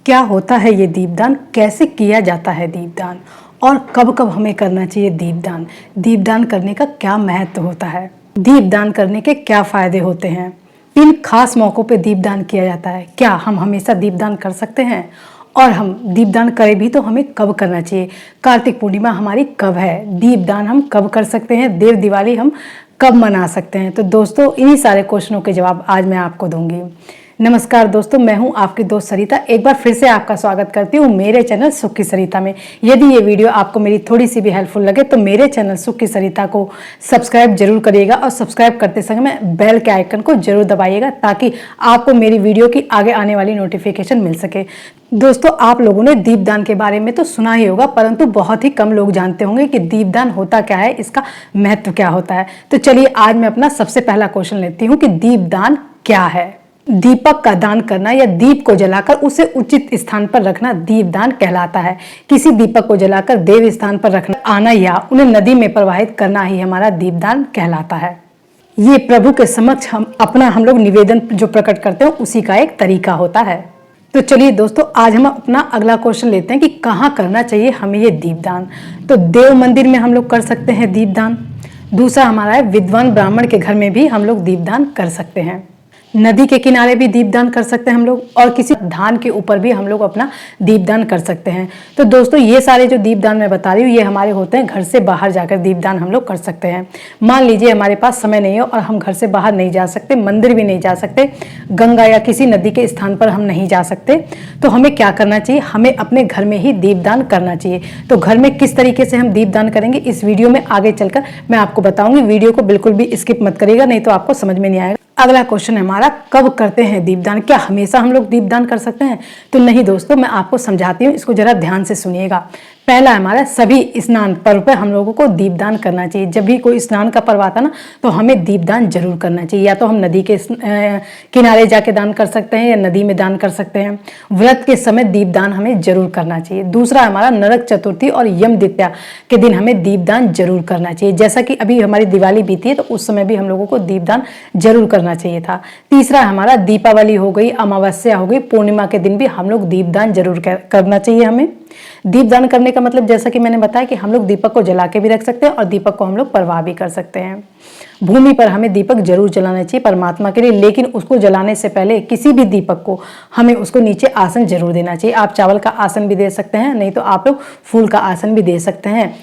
क्या होता है ये दीपदान, कैसे किया जाता है दीपदान और कब कब हमें करना चाहिए दीपदान। दीपदान करने का क्या महत्व होता है, दीपदान करने के क्या फायदे होते हैं, किन खास मौक़ों पे दीपदान किया जाता है, क्या हम हमेशा दीपदान कर सकते हैं और हम दीपदान करें भी तो हमें कब करना चाहिए, कार्तिक पूर्णिमा हमारी कब है, दीपदान हम कब कर सकते हैं, देव दिवाली हम कब मना सकते हैं। तो दोस्तों इन्हीं सारे क्वेश्चनों के जवाब आज मैं आपको दूंगी। नमस्कार दोस्तों, मैं हूं आपकी दोस्त सरिता। एक बार फिर से आपका स्वागत करती हूं मेरे चैनल सुख की सरिता में। यदि ये वीडियो आपको मेरी थोड़ी सी भी हेल्पफुल लगे तो मेरे चैनल सुख की सरिता को सब्सक्राइब जरूर करिएगा और सब्सक्राइब करते समय में बेल के आइकन को जरूर दबाइएगा ताकि आपको मेरी वीडियो की आगे आने वाली नोटिफिकेशन मिल सके। दोस्तों आप लोगों ने दीपदान के बारे में तो सुना ही होगा, परंतु बहुत ही कम लोग जानते होंगे कि दीपदान होता क्या है, इसका महत्व क्या होता है। तो चलिए आज मैं अपना सबसे पहला क्वेश्चन लेती हूँ कि दीपदान क्या है। दीपक का दान करना या दीप को जलाकर उसे उचित स्थान पर रखना दीपदान कहलाता है। किसी दीपक को जलाकर देव स्थान पर रखना आना या उन्हें नदी में प्रवाहित करना ही हमारा दीपदान कहलाता है। ये प्रभु के समक्ष हम लोग निवेदन जो प्रकट करते हैं उसी का एक तरीका होता है। तो चलिए दोस्तों आज हम अपना अगला क्वेश्चन लेते हैं कि कहाँ करना चाहिए हमें ये दीपदान। तो देव मंदिर में हम लोग कर सकते हैं दीपदान। दूसरा हमारा है विद्वान ब्राह्मण के घर में भी हम लोग दीपदान कर सकते हैं। नदी के किनारे भी दीपदान कर सकते हैं हम लोग, और किसी धान के ऊपर भी हम लोग अपना दीपदान कर सकते हैं। तो दोस्तों ये सारे जो दीपदान मैं बता रही हूँ ये हमारे होते हैं घर से बाहर जाकर दीपदान हम लोग कर सकते हैं। मान लीजिए हमारे पास समय नहीं हो और हम घर से बाहर नहीं जा सकते, मंदिर भी नहीं जा सकते, गंगा या किसी नदी के स्थान पर हम नहीं जा सकते, तो हमें क्या करना चाहिए, हमें अपने घर में ही दीपदान करना चाहिए। तो घर में किस तरीके से हम दीपदान करेंगे इस वीडियो में आगे चलकर मैं आपको बताऊंगी। वीडियो को बिल्कुल भी स्किप मत करिएगा, नहीं तो आपको समझ में नहीं आएगा। अगला क्वेश्चन है हमारा, कब करते हैं दीपदान, क्या हमेशा हम लोग दीपदान कर सकते हैं। तो नहीं दोस्तों, मैं आपको समझाती हूँ, इसको जरा ध्यान से सुनिएगा। पहला हमारा सभी स्नान पर्व पर हम लोगों को दीपदान करना चाहिए। जब भी कोई स्नान का पर्व आता ना तो हमें दीपदान जरूर करना चाहिए। या तो हम नदी के किनारे जाके दान कर सकते हैं या नदी में दान कर सकते हैं। व्रत के समय दीपदान हमें जरूर करना चाहिए। दूसरा हमारा नरक चतुर्थी और यम द्वितीया के दिन हमें दीपदान जरूर करना चाहिए। जैसा कि अभी हमारी दिवाली बीती है तो उस समय भी हम लोगों को दीपदान जरूर करना चाहिए था। तीसरा हमारा दीपावली हो गई, अमावस्या हो गई, पूर्णिमा के दिन भी हम लोग दीपदान जरूर करना चाहिए। हमें दीपदान करने का मतलब जैसा कि मैंने बताया कि हम लोग दीपक को जला के भी रख सकते हैं और दीपक को हम लोग परवाह भी कर सकते हैं। भूमि पर हमें दीपक जरूर जलाना चाहिए परमात्मा के लिए, लेकिन उसको जलाने से पहले किसी भी दीपक को हमें उसको नीचे आसन जरूर देना चाहिए। आप चावल का आसन भी दे सकते हैं, नहीं तो आप लोग फूल का आसन भी दे सकते हैं।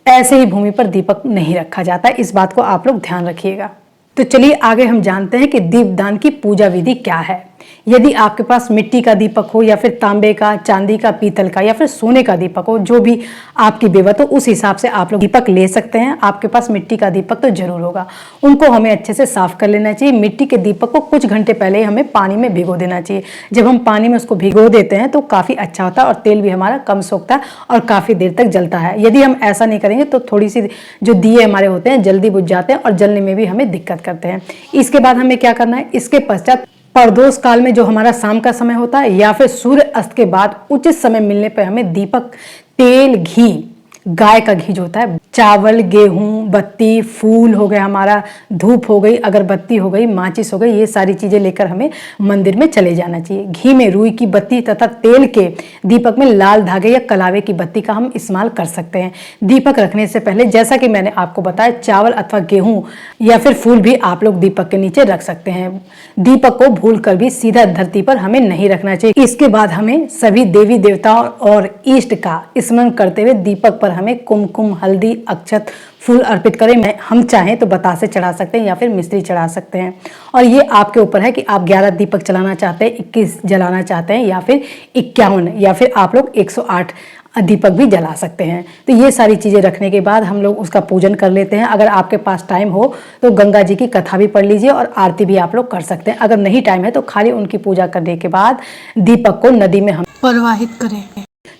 ऐसे ही भूमि पर दीपक नहीं रखा जाता है, इस बात को आप लोग ध्यान रखिएगा। तो चलिए आगे हम जानते हैं कि दीपदान की पूजा विधि क्या है। यदि आपके पास मिट्टी का दीपक हो या फिर तांबे का, चांदी का, पीतल का या फिर सोने का दीपक हो, जो भी आपकी बेवत हो उस हिसाब से आप लोग दीपक ले सकते हैं। आपके पास मिट्टी का दीपक तो जरूर होगा, उनको हमें अच्छे से साफ कर लेना चाहिए। मिट्टी के दीपक को कुछ घंटे पहले हमें पानी में भिगो देना चाहिए। जब हम पानी में उसको भिगो देते हैं तो काफ़ी अच्छा होता है और तेल भी हमारा कम सोखता है और काफ़ी देर तक जलता है। यदि हम ऐसा नहीं करेंगे तो थोड़ी सी जो दिए हमारे होते हैं जल्दी बुझ जाते हैं और जलने में भी हमें दिक्कत करते हैं। इसके बाद हमें क्या करना है, इसके पश्चात प्रदोष काल में जो हमारा शाम का समय होता है या फिर सूर्य अस्त के बाद उचित समय मिलने पर हमें दीपक, तेल, घी, गाय का घी जो होता है, चावल, गेहूं, बत्ती, फूल हो गया हमारा, धूप हो गई, अगरबत्ती हो गई, माचिस हो गई, ये सारी चीजें लेकर हमें मंदिर में चले जाना चाहिए। घी में रुई की बत्ती तथा तेल के दीपक में लाल धागे या कलावे की बत्ती का हम इस्तेमाल कर सकते हैं। दीपक रखने से पहले जैसा कि मैंने आपको बताया चावल अथवा गेहूं या फिर फूल भी आप लोग दीपक के नीचे रख सकते हैं। दीपक को भूल कर भी सीधा धरती पर हमें नहीं रखना चाहिए। इसके बाद हमें सभी देवी देवताओं और इष्ट का स्मरण करते हुए दीपक पर हमें कुमकुम, हल्दी, अक्षत, फूल अर्पित करें। हम चाहें तो बतासे चढ़ा सकते हैं या फिर मिश्री चढ़ा सकते हैं। और ये आपके ऊपर है कि आप 11 दीपक जलाना चाहते हैं, 21 जलाना चाहते हैं या फिर 51 या फिर आप लोग 108 दीपक भी जला सकते हैं। तो ये सारी चीज़ें रखने के बाद हम लोग उसका पूजन कर लेते हैं। अगर आपके पास टाइम हो तो गंगा जी की कथा भी पढ़ लीजिए और आरती भी आप लोग कर सकते हैं। अगर नहीं टाइम है तो खाली उनकी पूजा करने के बाद दीपक को नदी में हम प्रवाहित करें।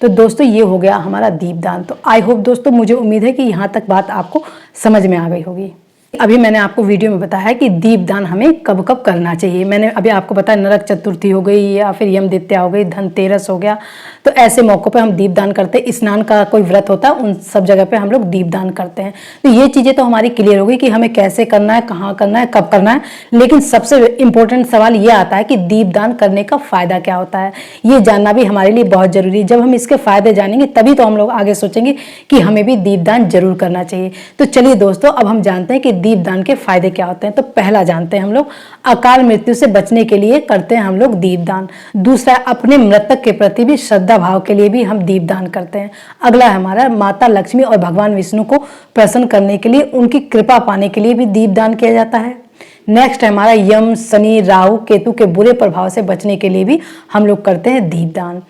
तो दोस्तों ये हो गया हमारा दीपदान। तो आई होप दोस्तों, मुझे उम्मीद है कि यहाँ तक बात आपको समझ में आ गई होगी। अभी मैंने आपको वीडियो में बताया कि दीपदान हमें कब कब करना चाहिए। मैंने अभी आपको बताया नरक चतुर्थी हो गई या फिर यम द्वितीया हो गई, धनतेरस हो गया, तो ऐसे मौक़ों पे हम दीपदान करते हैं। स्नान का कोई व्रत होता है, उन सब जगह पे हम लोग दीपदान करते हैं। तो ये चीज़ें तो हमारी क्लियर हो गई कि हमें कैसे करना है, कहाँ करना है, कब करना है। लेकिन सबसे इम्पोर्टेंट सवाल ये आता है कि दीपदान करने का फ़ायदा क्या होता है, ये जानना भी हमारे लिए बहुत ज़रूरी है। जब हम इसके फ़ायदे जानेंगे तभी तो हम लोग आगे सोचेंगे कि हमें भी दीपदान जरूर करना चाहिए। तो चलिए दोस्तों, अब हम जानते हैं कि दीपदान के फायदे क्या होते हैं। तो पहला जानते हैं हम लोग, अकाल मृत्यु से बचने के लिए करते हैं हम लोग दीपदान। दूसरा, अपने मृतक के प्रति भी श्रद्धा भाव के लिए भी हम दीपदान करते हैं। अगला है हमारा, माता लक्ष्मी और भगवान विष्णु को प्रसन्न करने के लिए, उनकी कृपा पाने के लिए भी दीपदान किया जाता है। नेक्स्ट है हमारा, यम, शनि, राहु, केतु के बुरे प्रभाव से बचने के लिए भी हम लोग करते हैं दीपदान।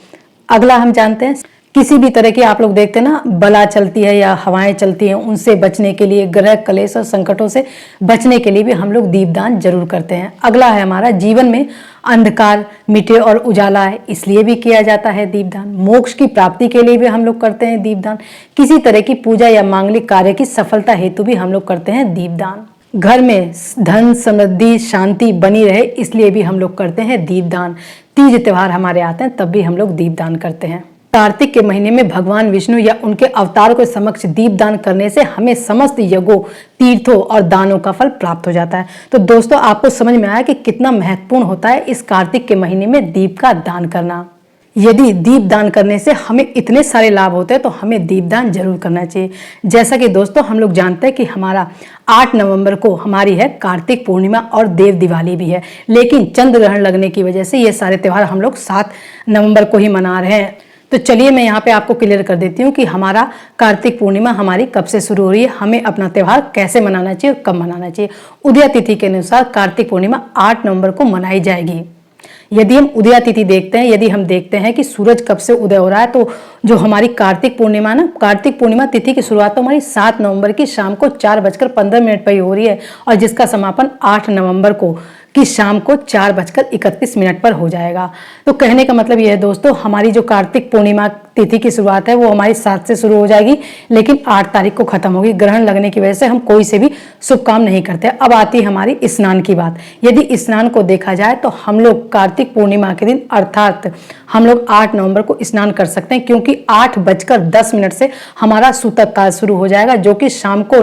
अगला हम जानते हैं, किसी भी तरह की आप लोग देखते हैं ना, बला चलती है या हवाएं चलती हैं, उनसे बचने के लिए, ग्रह कलेश और संकटों से बचने के लिए भी हम लोग दीपदान जरूर करते हैं। अगला है हमारा, जीवन में अंधकार मिटे और उजाला है, इसलिए भी किया जाता है दीपदान। मोक्ष की प्राप्ति के लिए भी हम लोग करते हैं दीपदान। किसी तरह की पूजा या मांगलिक कार्य की सफलता हेतु भी हम लोग करते हैं दीपदान। घर में धन, समृद्धि, शांति बनी रहे, इसलिए भी हम लोग करते हैं दीपदान। तीज त्योहार हमारे आते हैं तब भी हम लोग दीपदान करते हैं। कार्तिक के महीने में भगवान विष्णु या उनके अवतार के समक्ष दीपदान करने से हमें समस्त यज्ञों, तीर्थों और दानों का फल प्राप्त हो जाता है। तो दोस्तों, आपको समझ में आया कि कितना महत्वपूर्ण होता है इस कार्तिक के महीने में दीप का दान करना। यदि दीप दान करने से हमें इतने सारे लाभ होते हैं तो हमें दीपदान जरूर करना चाहिए। जैसा कि दोस्तों हम लोग जानते हैं कि हमारा 8 नवंबर को हमारी है कार्तिक पूर्णिमा और देव दिवाली भी है, लेकिन चंद्र ग्रहण लगने की वजह से ये सारे त्यौहार हम लोग 7 नवंबर को ही मना रहे हैं। तो चलिए मैं यहाँ पे आपको क्लियर कर देती हूँ कि हमारा कार्तिक पूर्णिमा हमारी कब से शुरू हो रही है, हमें अपना त्यौहार कैसे मनाना चाहिए और कब मनाना चाहिए। उदय तिथि के अनुसार कार्तिक पूर्णिमा 8 नवंबर को मनाई जाएगी। यदि हम उदय तिथि देखते हैं, यदि हम देखते हैं कि सूरज कब से उदय हो रहा है, तो जो हमारी कार्तिक पूर्णिमा ना, कार्तिक पूर्णिमा तिथि की शुरुआत तो हमारी 7 नवंबर की शाम को 4:15 पर ही हो रही है और जिसका समापन 8 नवंबर को कि शाम को 4:31 पर हो जाएगा। तो कहने का मतलब यह है दोस्तों, हमारी जो कार्तिक पूर्णिमा तिथि की शुरुआत है वो हमारी 7 से शुरू हो जाएगी, लेकिन 8 तारीख को खत्म होगी। ग्रहण लगने की वजह से हम कोई से भी शुभ काम नहीं करते। अब आती है हमारी स्नान की बात। यदि स्नान को देखा जाए तो हम लोग कार्तिक पूर्णिमा के दिन अर्थात हम लोग 8 नवंबर को स्नान कर सकते हैं, क्योंकि 8:10 से हमारा सूतक काल शुरू हो जाएगा, जो कि शाम को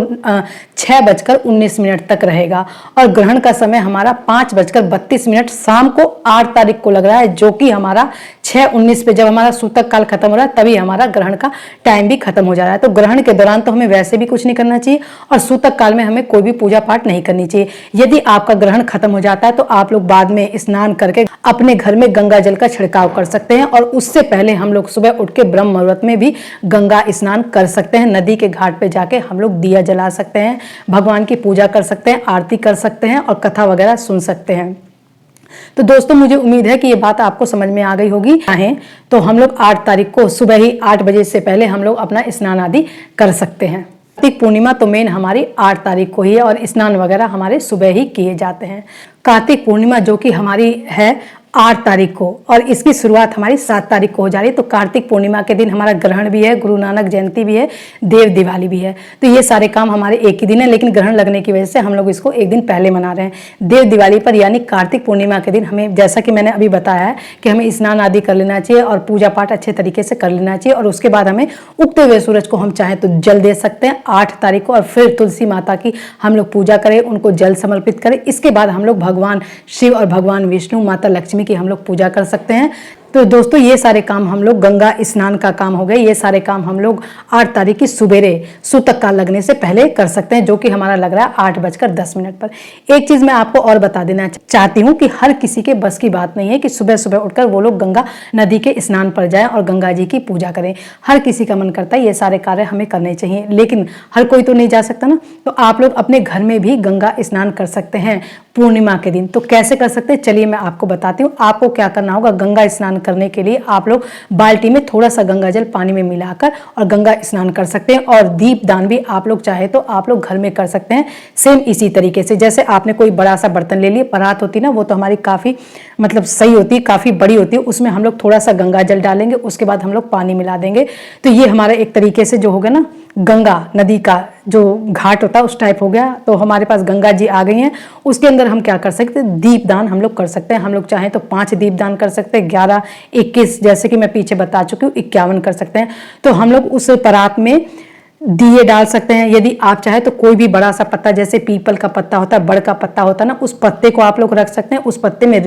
6:19 तक रहेगा। और ग्रहण का समय हमारा 5:32 शाम को 8 तारीख को लग रहा है, जो कि हमारा 6:19 पे जब हमारा सूतक काल खत्म हो रहा है तभी हमारा ग्रहण का टाइम भी खत्म हो जा रहा है। तो ग्रहण के दौरान तो हमें वैसे भी कुछ नहीं करना चाहिए और सूतक काल में हमें कोई भी पूजा पाठ नहीं करनी चाहिए। यदि आपका ग्रहण खत्म हो जाता है तो आप लोग बाद में स्नान करके अपने घर में गंगा जल का छिड़काव कर सकते हैं, और उससे पहले हम लोग सुबह उठ के ब्रह्म मुहूर्त में भी गंगा स्नान कर सकते हैं। नदी के घाट पे जाके हम लोग दिया जला सकते हैं, भगवान की पूजा कर सकते हैं, आरती कर सकते हैं और कथा वगैरह सुन सकते हैं। तो दोस्तों मुझे उम्मीद है कि ये बात आपको समझ में आ गई होगी। चाहें तो हम लोग 8 तारीख को सुबह ही 8 बजे से पहले हम लोग अपना स्नान आदि कर सकते हैं। कार्तिक पूर्णिमा तो मेन हमारी 8 तारीख को ही है और स्नान वगैरह हमारे सुबह ही किए जाते हैं। कार्तिक पूर्णिमा जो कि हमारी है 8 तारीख को और इसकी शुरुआत हमारी 7 तारीख को हो जा रही है। तो कार्तिक पूर्णिमा के दिन हमारा ग्रहण भी है, गुरु नानक जयंती भी है, देव दिवाली भी है। तो ये सारे काम हमारे एक ही दिन है, लेकिन ग्रहण लगने की वजह से हम लोग इसको एक दिन पहले मना रहे हैं। देव दिवाली पर यानी कार्तिक पूर्णिमा के दिन हमें, जैसा कि मैंने अभी बताया है, कि हमें स्नान आदि कर लेना चाहिए और पूजा पाठ अच्छे तरीके से कर लेना चाहिए। और उसके बाद हमें उगते हुए सूरज को हम चाहें तो जल दे सकते हैं 8 तारीख को, और फिर तुलसी माता की हम लोग पूजा करें, उनको जल समर्पित करें। इसके बाद हम लोग भगवान शिव और भगवान विष्णु, माता लक्ष्मी की हम लोग पूजा कर सकते हैं। तो दोस्तों ये सारे काम हम लोग, गंगा स्नान का काम हो गए, ये सारे काम हम लोग 8 तारीख की सुबेरे सूतक काल लगने से पहले कर सकते हैं, जो कि हमारा लग रहा है 8:10 पर। एक चीज मैं आपको और बता देना चाहती हूँ कि हर किसी के बस की बात नहीं है कि सुबह सुबह उठकर वो लोग गंगा नदी के स्नान पर जाएं और गंगा जी की पूजा करें। हर किसी का मन करता है ये सारे कार्य हमें करने चाहिए, लेकिन हर कोई तो नहीं जा सकता ना। तो आप लोग अपने घर में भी गंगा स्नान कर सकते हैं पूर्णिमा के दिन। तो कैसे कर सकते हैं, चलिए मैं आपको बताती हूँ। आपको क्या करना होगा, गंगा स्नान करने के लिए आप लोग बाल्टी में थोड़ा सा गंगा जल पानी में मिलाकर और गंगा स्नान कर सकते हैं। और दीप दान भी आप लोग चाहे तो आप लोग घर में कर सकते हैं, सेम इसी तरीके से। जैसे आपने कोई बड़ा सा बर्तन ले लिया, परात होती ना, वो तो हमारी काफी मतलब सही होती है, काफी बड़ी होती है, उसमें हम लोग थोड़ा सा गंगा जल डालेंगे, उसके बाद हम लोग पानी मिला देंगे। तो ये हमारा एक तरीके से जो होगा ना गंगा नदी का जो घाट होता है उस टाइप हो गया। तो हमारे पास गंगा जी आ गई हैं, उसके अंदर हम क्या कर सकते हैं, दीपदान हम लोग कर सकते हैं। हम लोग चाहें तो 5 दीपदान कर सकते हैं, 11, 21, जैसे कि मैं पीछे बता चुकी हूँ 51 कर सकते हैं। तो हम लोग उस परात में दिए डाल सकते हैं। यदि आप चाहे तो कोई भी बड़ा सा पत्ता, जैसे पीपल का पत्ता होता है, बड़ का पत्ता होता है ना, उस पत्ते को आप लोग रख सकते हैं। उस पत्ते में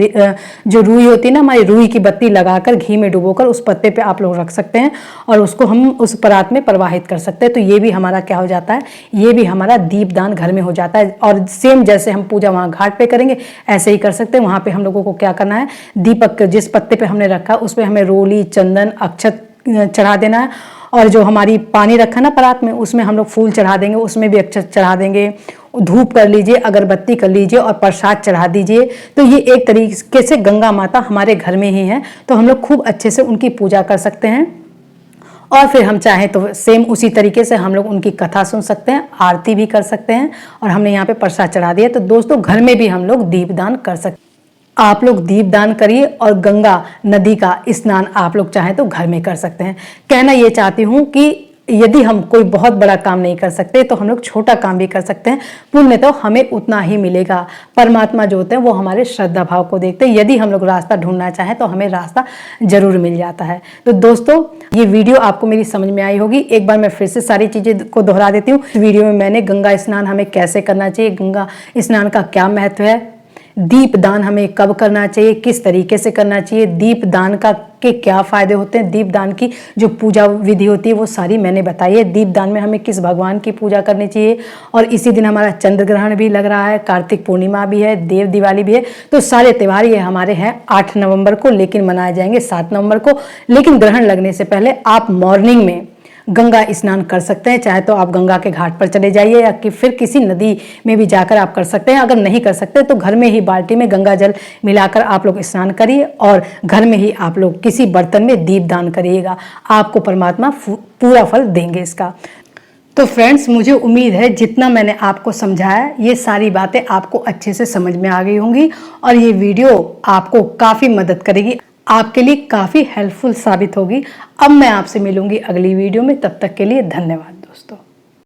जो रुई होती है ना, हमारी रुई की बत्ती लगाकर घी में डुबोकर उस पत्ते पे आप लोग रख सकते हैं और उसको हम उस परात में प्रवाहित कर सकते हैं। तो ये भी हमारा क्या हो जाता है, ये भी हमारा दीपदान घर में हो जाता है। और सेम जैसे हम पूजा वहाँ घाट पे करेंगे ऐसे ही कर सकते हैं। वहाँ पे हम लोगों को क्या करना है, दीपक जिस पत्ते पे हमने रखा उस पर हमें रोली, चंदन, अक्षत चढ़ा देना है। और जो हमारी पानी रखा ना परात में, उसमें हम लोग फूल चढ़ा देंगे, उसमें भी अक्षत चढ़ा देंगे, धूप कर लीजिए, अगरबत्ती कर लीजिए और प्रसाद चढ़ा दीजिए। तो ये एक तरीके से गंगा माता हमारे घर में ही है, तो हम लोग खूब अच्छे से उनकी पूजा कर सकते हैं। और फिर हम चाहें तो सेम उसी तरीके से हम लोग उनकी कथा सुन सकते हैं, आरती भी कर सकते हैं और हमने यहाँ पे प्रसाद चढ़ा दिया। तो दोस्तों घर में भी हम लोग दीपदान कर सकते हैं। आप लोग दीपदान करिए और गंगा नदी का स्नान आप लोग चाहें तो घर में कर सकते हैं। कहना ये चाहती हूँ कि यदि हम कोई बहुत बड़ा काम नहीं कर सकते तो हम लोग छोटा काम भी कर सकते हैं, पुण्य तो हमें उतना ही मिलेगा। परमात्मा जो होते हैं वो हमारे श्रद्धा भाव को देखते हैं। यदि हम लोग रास्ता ढूंढना चाहें तो हमें रास्ता जरूर मिल जाता है। तो दोस्तों ये वीडियो आपको मेरी समझ में आई होगी। एक बार मैं फिर से सारी चीज़ें को दोहरा देती हूँ। इस वीडियो में मैंने गंगा स्नान हमें कैसे करना चाहिए, गंगा स्नान का क्या महत्व है, दीपदान हमें कब करना चाहिए, किस तरीके से करना चाहिए, दीपदान का के क्या फायदे होते हैं, दीपदान की जो पूजा विधि होती है वो सारी मैंने बताई है। दीपदान में हमें किस भगवान की पूजा करनी चाहिए। और इसी दिन हमारा चंद्र ग्रहण भी लग रहा है, कार्तिक पूर्णिमा भी है, देव दिवाली भी है। तो सारे त्यौहार ये हमारे हैं 8 नवंबर को, लेकिन मनाए जाएंगे 7 नवंबर को। लेकिन ग्रहण लगने से पहले आप मॉर्निंग में गंगा स्नान कर सकते हैं। चाहे तो आप गंगा के घाट पर चले जाइए या कि फिर किसी नदी में भी जाकर आप कर सकते हैं। अगर नहीं कर सकते तो घर में ही बाल्टी में गंगा जल मिलाकर आप लोग स्नान करिए और घर में ही आप लोग किसी बर्तन में दीपदान करिएगा। आपको परमात्मा पूरा फल देंगे इसका। तो फ्रेंड्स मुझे उम्मीद है जितना मैंने आपको समझाया ये सारी बातें आपको अच्छे से समझ में आ गई होंगी और ये वीडियो आपको काफ़ी मदद करेगी, आपके लिए काफ़ी हेल्पफुल साबित होगी। अब मैं आपसे मिलूंगी अगली वीडियो में, तब तक के लिए धन्यवाद दोस्तों।